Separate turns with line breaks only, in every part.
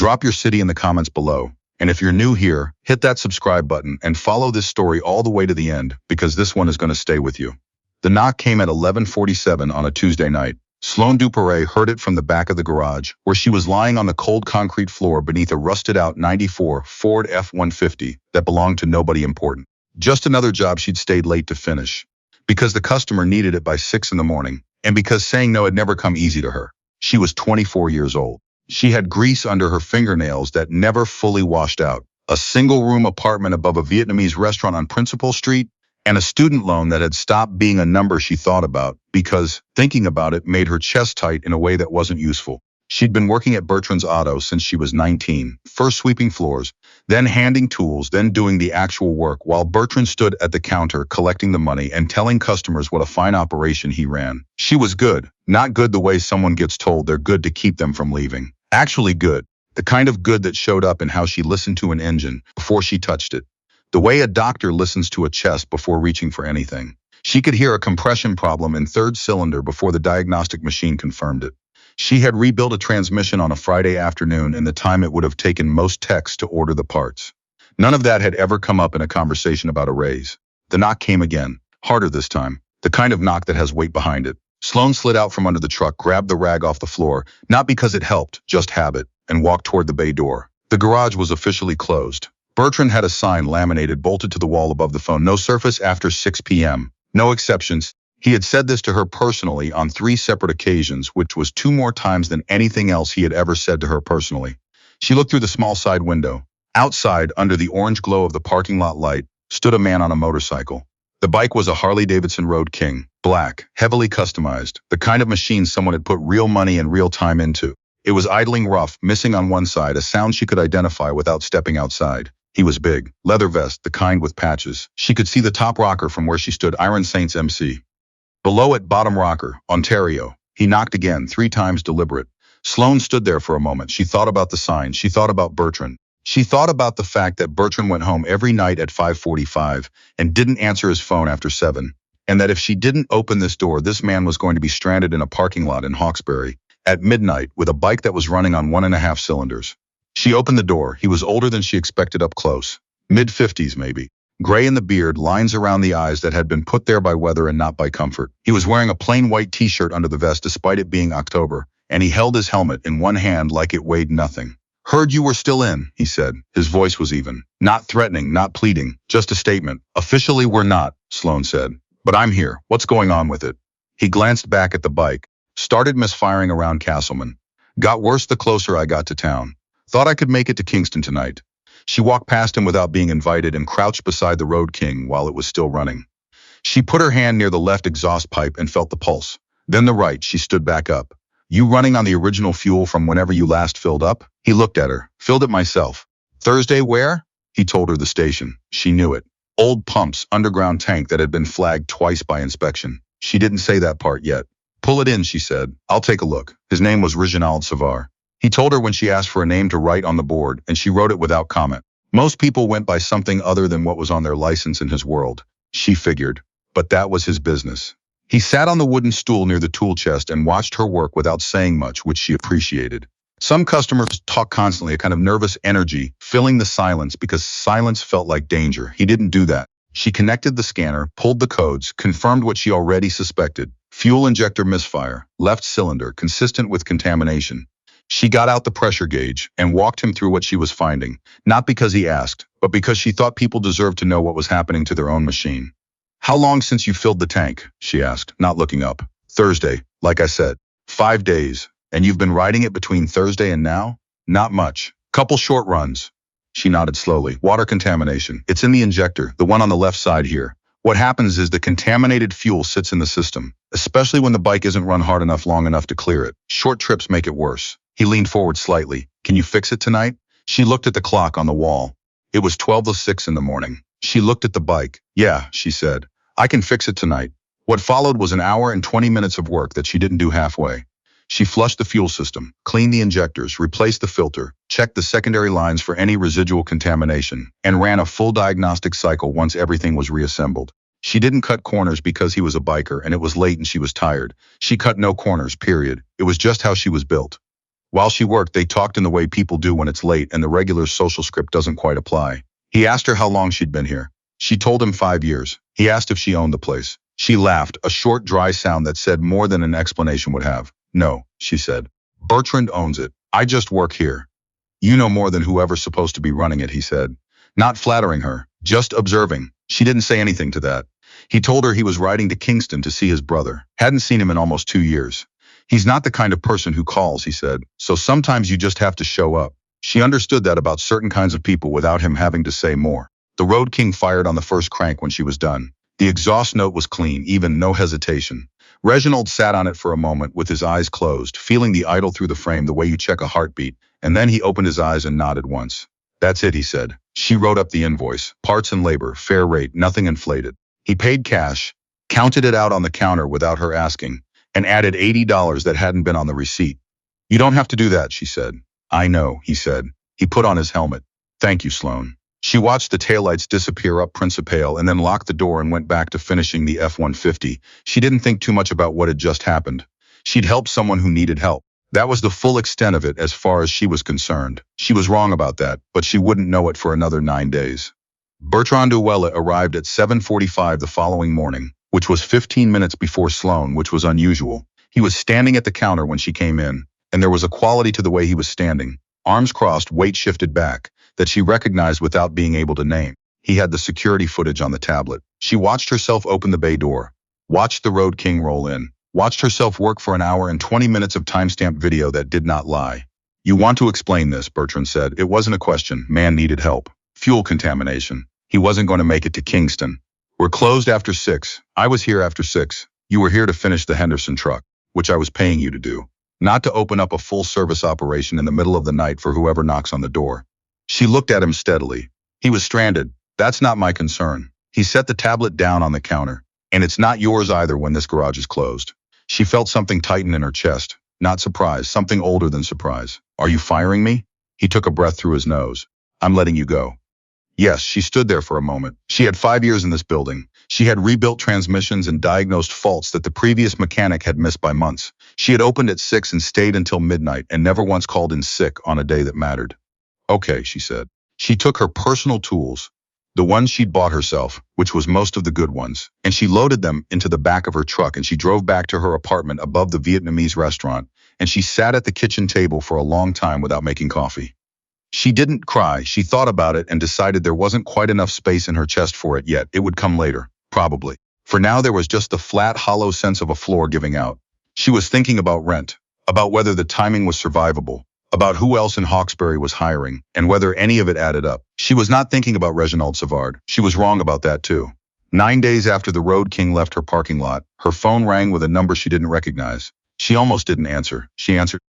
Drop your city in the comments below. And if you're new here, hit that subscribe button and follow this story all the way to the end because this one is going to stay with you. The knock came at 11:47 on a Tuesday night. Sloane Dupéré heard it from the back of the garage, where she was lying on the cold concrete floor beneath a rusted-out '94 Ford F-150 that belonged to nobody important. Just another job she'd stayed late to finish. Because the customer needed it by 6 in the morning, and because saying no had never come easy to her. She was 24 years old. She had grease under her fingernails that never fully washed out, a single-room apartment above a Vietnamese restaurant on Principal Street, and a student loan that had stopped being a number she thought about because thinking about it made her chest tight in a way that wasn't useful. She'd been working at Bertrand's Auto since she was 19, first sweeping floors, then handing tools, then doing the actual work while Bertrand stood at the counter collecting the money and telling customers what a fine operation he ran. She was good, not good the way someone gets told they're good to keep them from leaving. Actually good, the kind of good that showed up in how she listened to an engine before she touched it. The way a doctor listens to a chest before reaching for anything. She could hear a compression problem in third cylinder before the diagnostic machine confirmed it. She had rebuilt a transmission on a Friday afternoon in the time it would have taken most techs to order the parts. None of that had ever come up in a conversation about a raise. The knock came again, harder this time, the kind of knock that has weight behind it. Sloane slid out from under the truck, grabbed the rag off the floor, not because it helped, just habit, and walked toward the bay door. The garage was officially closed. Bertrand had a sign laminated bolted to the wall above the phone, no surface after 6 p.m. No exceptions. He had said this to her personally on 3 separate occasions, which was 2 more times than anything else he had ever said to her personally. She looked through the small side window. Outside, under the orange glow of the parking lot light, stood a man on a motorcycle. The bike was a Harley-Davidson Road King, black, heavily customized, the kind of machine someone had put real money and real time into. It was idling rough, missing on one side, a sound she could identify without stepping outside. He was big, leather vest, the kind with patches. She could see the top rocker from where she stood, Iron Saints MC. Below it, bottom rocker, Ontario. He knocked again, 3 times deliberate. Sloane stood there for a moment. She thought about the sign. She thought about Bertrand. She thought about the fact that Bertrand went home every night at 5:45 and didn't answer his phone after 7, and that if she didn't open this door, this man was going to be stranded in a parking lot in Hawkesbury at midnight with a bike that was running on 1.5 cylinders. She opened the door. He was older than she expected up close. Mid-50s, maybe. Gray in the beard, lines around the eyes that had been put there by weather and not by comfort. He was wearing a plain white t-shirt under the vest despite it being October, and he held his helmet in one hand like it weighed nothing. "Heard you were still in," he said. His voice was even. Not threatening, not pleading, just a statement. "Officially, we're not," Sloane said. "But I'm here. What's going on with it?" He glanced back at the bike. "Started misfiring around Castleman. Got worse the closer I got to town. Thought I could make it to Kingston tonight." She walked past him without being invited and crouched beside the Road King while it was still running. She put her hand near the left exhaust pipe and felt the pulse. Then the right. She stood back up. "You running on the original fuel from whenever you last filled up?" He looked at her. "Filled it myself." "Thursday where?" He told her the station. She knew it. Old pumps, underground tank that had been flagged twice by inspection. She didn't say that part yet. "Pull it in," she said. "I'll take a look." His name was Reginald Savard. He told her when she asked for a name to write on the board, and she wrote it without comment. Most people went by something other than what was on their license in his world, she figured. But that was his business. He sat on the wooden stool near the tool chest and watched her work without saying much, which she appreciated. Some customers talk constantly, a kind of nervous energy, filling the silence because silence felt like danger. He didn't do that. She connected the scanner, pulled the codes, confirmed what she already suspected. Fuel injector misfire, left cylinder, consistent with contamination. She got out the pressure gauge and walked him through what she was finding, not because he asked, but because she thought people deserved to know what was happening to their own machine. "How long since you filled the tank?" she asked, not looking up. "Thursday, like I said. 5 days. And you've been riding it between Thursday and now?" "Not much. Couple short runs." She nodded slowly. "Water contamination. It's in the injector, the one on the left side here. What happens is the contaminated fuel sits in the system, especially when the bike isn't run hard enough long enough to clear it. Short trips make it worse." He leaned forward slightly. "Can you fix it tonight?" She looked at the clock on the wall. It was 12:06 in the morning. She looked at the bike. "Yeah," she said. "I can fix it tonight." What followed was an hour and 20 minutes of work that she didn't do halfway. She flushed the fuel system, cleaned the injectors, replaced the filter, checked the secondary lines for any residual contamination, and ran a full diagnostic cycle once everything was reassembled. She didn't cut corners because he was a biker and it was late and she was tired. She cut no corners, period. It was just how she was built. While she worked, they talked in the way people do when it's late and the regular social script doesn't quite apply. He asked her how long she'd been here. She told him 5 years. He asked if she owned the place. She laughed, a short, dry sound that said more than an explanation would have. No, she said. Bertrand owns it. I just work here. You know more than whoever's supposed to be running it, he said. Not flattering her, just observing. She didn't say anything to that. He told her he was riding to Kingston to see his brother. Hadn't seen him in almost 2 years. He's not the kind of person who calls, he said. So sometimes you just have to show up. She understood that about certain kinds of people without him having to say more. The Road King fired on the first crank when she was done. The exhaust note was clean, even no hesitation. Reginald sat on it for a moment with his eyes closed, feeling the idle through the frame the way you check a heartbeat, and then he opened his eyes and nodded once. That's it, he said. She wrote up the invoice. Parts and labor, fair rate, nothing inflated. He paid cash, counted it out on the counter without her asking, and added $80 that hadn't been on the receipt. You don't have to do that, she said. I know, he said. He put on his helmet. Thank you, Sloane. She watched the taillights disappear up Principale and then locked the door and went back to finishing the F-150. She didn't think too much about what had just happened. She'd helped someone who needed help. That was the full extent of it as far as she was concerned. She was wrong about that, but she wouldn't know it for another 9 days. Bertrand Ouellet arrived at 7:45 the following morning, which was 15 minutes before Sloane, which was unusual. He was standing at the counter when she came in, and there was a quality to the way he was standing, arms crossed, weight shifted back, that she recognized without being able to name. He had the security footage on the tablet. She watched herself open the bay door, watched the Road King roll in, watched herself work for an hour and 20 minutes of timestamped video that did not lie. You want to explain this, Bertrand said. It wasn't a question. Man needed help. Fuel contamination. He wasn't going to make it to Kingston. We're closed after 6. I was here after 6. You were here to finish the Henderson truck, which I was paying you to do, not to open up a full-service operation in the middle of the night for whoever knocks on the door. She looked at him steadily. He was stranded. That's not my concern. He set the tablet down on the counter. And it's not yours either when this garage is closed. She felt something tighten in her chest. Not surprise, something older than surprise. Are you firing me? He took a breath through his nose. I'm letting you go. Yes, she stood there for a moment. She had 5 years in this building. She had rebuilt transmissions and diagnosed faults that the previous mechanic had missed by months. She had opened at 6 and stayed until midnight and never once called in sick on a day that mattered. Okay, she said. She took her personal tools, the ones she'd bought herself, which was most of the good ones, and she loaded them into the back of her truck and she drove back to her apartment above the Vietnamese restaurant, and she sat at the kitchen table for a long time without making coffee. She didn't cry. She thought about it and decided there wasn't quite enough space in her chest for it yet. It would come later, probably. For now, there was just the flat, hollow sense of a floor giving out. She was thinking about rent, about whether the timing was survivable, about who else in Hawkesbury was hiring, and whether any of it added up. She was not thinking about Reginald Savard. She was wrong about that too. 9 days after the Road King left her parking lot, her phone rang with a number she didn't recognize. She almost didn't answer. She answered.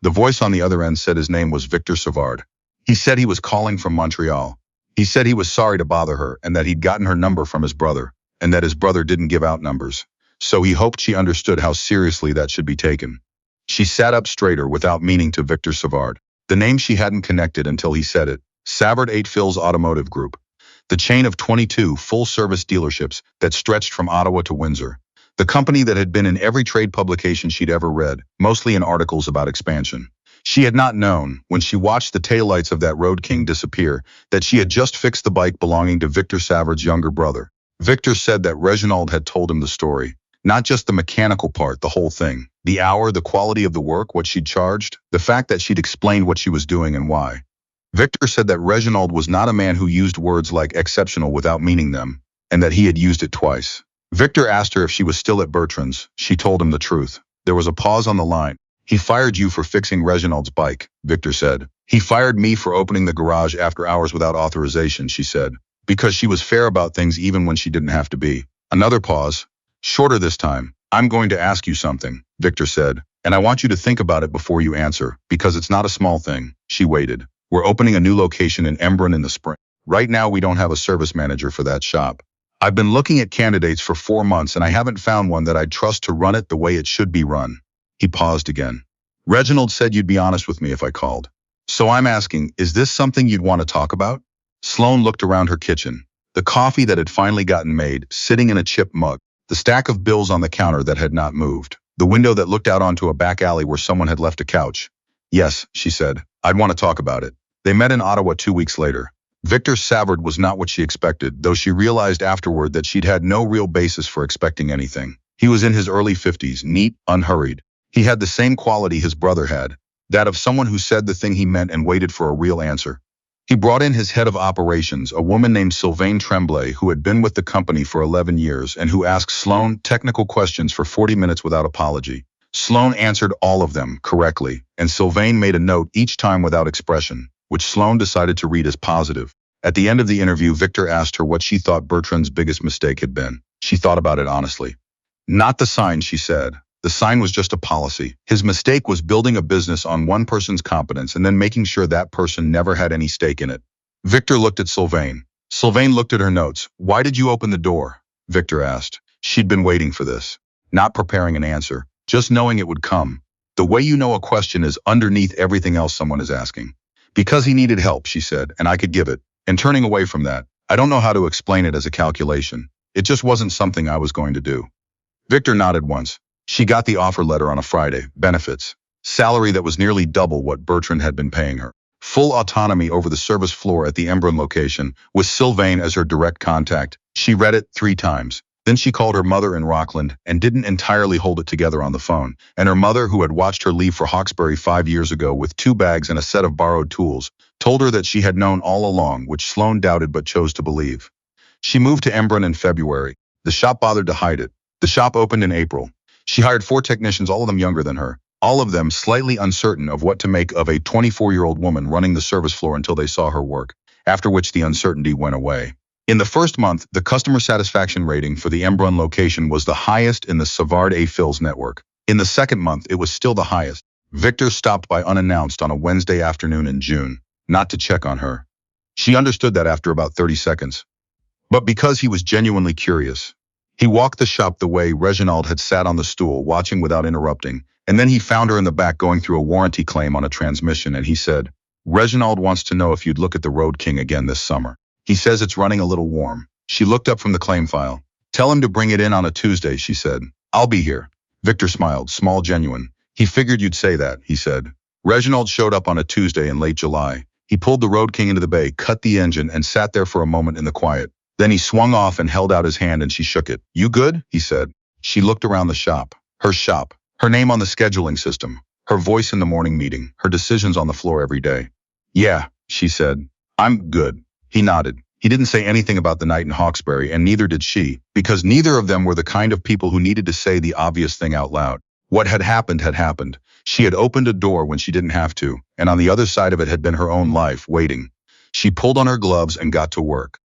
The voice on the other end said his name was Victor Savard. He said he was calling from Montreal. He said he was sorry to bother her and that he'd gotten her number from his brother, and that his brother didn't give out numbers. So he hoped she understood how seriously that should be taken. She sat up straighter without meaning to Victor Savard. The name she hadn't connected until he said it. Savard 8 Phil's Automotive Group. The chain of 22 full-service dealerships that stretched from Ottawa to Windsor. The company that had been in every trade publication she'd ever read, mostly in articles about expansion. She had not known, when she watched the taillights of that Road King disappear, that she had just fixed the bike belonging to Victor Savard's younger brother. Victor said that Reginald had told him the story. Not just the mechanical part, the whole thing. The hour, the quality of the work, what she'd charged, the fact that she'd explained what she was doing and why. Victor said that Reginald was not a man who used words like exceptional without meaning them, and that he had used it twice. Victor asked her if she was still at Bertrand's. She told him the truth. There was a pause on the line. He fired you for fixing Reginald's bike, Victor said. He fired me for opening the garage after hours without authorization, she said, because she was fair about things even when she didn't have to be. Another pause. Shorter this time. I'm going to ask you something, Victor said, and I want you to think about it before you answer, because it's not a small thing. She waited. We're opening a new location in Embrun in the spring. Right now, we don't have a service manager for that shop. I've been looking at candidates for 4 months, and I haven't found one that I'd trust to run it the way it should be run. He paused again. Reginald said you'd be honest with me if I called. So I'm asking, is this something you'd want to talk about? Sloane looked around her kitchen. The coffee that had finally gotten made, sitting in a chip mug. The stack of bills on the counter that had not moved. The window that looked out onto a back alley where someone had left a couch. Yes, she said. I'd want to talk about it. They met in Ottawa 2 weeks later. Victor Savard was not what she expected, though she realized afterward that she'd had no real basis for expecting anything. He was in his early 50s, neat, unhurried. He had the same quality his brother had, that of someone who said the thing he meant and waited for a real answer. He brought in his head of operations, a woman named Sylvain Tremblay, who had been with the company for 11 years and who asked Sloane technical questions for 40 minutes without apology. Sloane answered all of them correctly, and Sylvain made a note each time without expression, which Sloane decided to read as positive. At the end of the interview, Victor asked her what she thought Bertrand's biggest mistake had been. She thought about it honestly. Not the sign, she said. The sign was just a policy. His mistake was building a business on one person's competence and then making sure that person never had any stake in it. Victor looked at Sylvain. Sylvain looked at her notes. Why did you open the door? Victor asked. She'd been waiting for this. Not preparing an answer, just knowing it would come. The way you know a question is underneath everything else someone is asking. Because he needed help, she said, and I could give it. And turning away from that, I don't know how to explain it as a calculation. It just wasn't something I was going to do. Victor nodded once. She got the offer letter on a Friday, benefits, salary that was nearly double what Bertrand had been paying her, full autonomy over the service floor at the Embrun location, with Sylvain as her direct contact. She read it 3 times. Then she called her mother in Rockland and didn't entirely hold it together on the phone. And her mother, who had watched her leave for Hawkesbury 5 years ago with 2 bags and a set of borrowed tools, told her that she had known all along, which Sloane doubted but chose to believe. She moved to Embrun in February. The shop bothered to hide it. The shop opened in April. She hired 4 technicians, all of them younger than her, all of them slightly uncertain of what to make of a 24-year-old woman running the service floor until they saw her work, after which the uncertainty went away. In the first month, the customer satisfaction rating for the Embrun location was the highest in the Savard A. Phil's network. In the second month, it was still the highest. Victor stopped by unannounced on a Wednesday afternoon in June, not to check on her. She understood that after about 30 seconds. But because he was genuinely curious, he walked the shop the way Reginald had sat on the stool, watching without interrupting, and then he found her in the back going through a warranty claim on a transmission, and he said, Reginald wants to know if you'd look at the Road King again this summer. He says it's running a little warm. She looked up from the claim file. Tell him to bring it in on a Tuesday, she said. I'll be here. Victor smiled, small, genuine. He figured you'd say that, he said. Reginald showed up on a Tuesday in late July. He pulled the Road King into the bay, cut the engine, and sat there for a moment in the quiet. Then he swung off and held out his hand, and she shook it. You good? He said. She looked around the shop. Her name on the scheduling system. Her voice in the morning meeting. Her decisions on the floor every day. Yeah, she said. I'm good. He nodded. He didn't say anything about the night in Hawkesbury, and neither did she, because neither of them were the kind of people who needed to say the obvious thing out loud. What had happened had happened. She had opened a door when she didn't have to, and on the other side of it had been her own life, waiting. She pulled on her gloves and got to work.